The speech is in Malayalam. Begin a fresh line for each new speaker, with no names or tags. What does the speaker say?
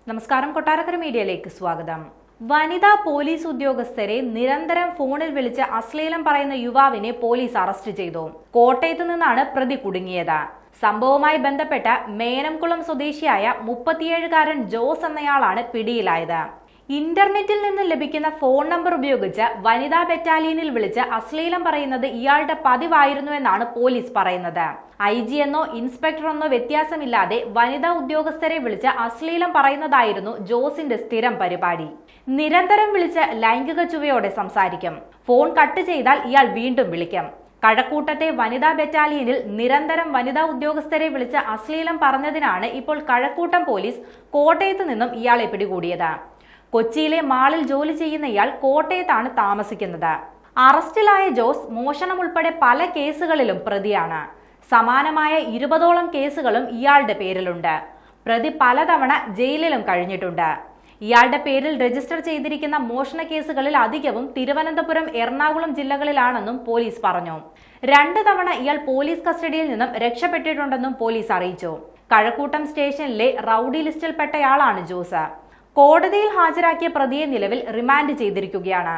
നമസ്കാരം, കൊട്ടാരക്കര മീഡിയയിലേക്ക് സ്വാഗതം. വനിതാ പോലീസ് ഉദ്യോഗസ്ഥരെ നിരന്തരം ഫോണിൽ വിളിച്ച് അശ്ലീലം പറയുന്ന യുവാവിനെ പോലീസ് അറസ്റ്റ് ചെയ്തു. കോട്ടയത്ത് നിന്നാണ് പ്രതി കുടുങ്ങിയത്. സംഭവവുമായി ബന്ധപ്പെട്ട മേനംകുളം സ്വദേശിയായ 37-കാരൻ ജോസ് എന്നയാളാണ് പിടിയിലായത്. ഇന്റർനെറ്റിൽ നിന്ന് ലഭിക്കുന്ന ഫോൺ നമ്പർ ഉപയോഗിച്ച് വനിതാ ബറ്റാലിയനിൽ വിളിച്ച് അശ്ലീലം പറയുന്നത് ഇയാളുടെ പതിവായിരുന്നുവെന്നാണ് പോലീസ് പറയുന്നത്. IG എന്നോ ഇൻസ്പെക്ടർ എന്നോ വ്യത്യാസമില്ലാതെ വനിതാ ഉദ്യോഗസ്ഥരെ വിളിച്ച് അശ്ലീലം പറയുന്നതായിരുന്നു ജോസിന്റെ സ്ഥിരം പരിപാടി. നിരന്തരം വിളിച്ച് ലൈംഗിക ചുവയോടെ സംസാരിക്കും. ഫോൺ കട്ട് ചെയ്താൽ ഇയാൾ വീണ്ടും വിളിക്കും. കഴക്കൂട്ടത്തെ വനിതാ ബറ്റാലിയനിൽ നിരന്തരം വനിതാ ഉദ്യോഗസ്ഥരെ വിളിച്ച് അശ്ലീലം പറഞ്ഞതിനാണ് ഇപ്പോൾ കഴക്കൂട്ടം പോലീസ് കോട്ടയത്ത് നിന്നും ഇയാളെ പിടികൂടിയത്. കൊച്ചിയിലെ മാളിൽ ജോലി ചെയ്യുന്ന ഇയാൾ കോട്ടയത്താണ് താമസിക്കുന്നത്. അറസ്റ്റിലായ ജോസ് മോഷണം ഉൾപ്പെടെ പല കേസുകളിലും പ്രതിയാണ്. സമാനമായ 20ഓളം കേസുകളും ഇയാളുടെ പേരിലുണ്ട്. പ്രതി പലതവണ ജയിലിലും കഴിഞ്ഞിട്ടുണ്ട്. ഇയാളുടെ പേരിൽ രജിസ്റ്റർ ചെയ്തിരിക്കുന്ന മോഷണ കേസുകളിൽ അധികവും തിരുവനന്തപുരം, എറണാകുളം ജില്ലകളിലാണെന്നും പോലീസ് പറഞ്ഞു. 2 തവണ ഇയാൾ പോലീസ് കസ്റ്റഡിയിൽ നിന്നും രക്ഷപ്പെട്ടിട്ടുണ്ടെന്നും പോലീസ് അറിയിച്ചു. കഴക്കൂട്ടം സ്റ്റേഷനിലെ റൌഡി ലിസ്റ്റിൽപ്പെട്ടയാളാണ് ജോസ്. കോടതിയിൽ ഹാജരാക്കിയ പ്രതിയെ നിലവിൽ റിമാൻഡ് ചെയ്തിരിക്കുകയാണ്.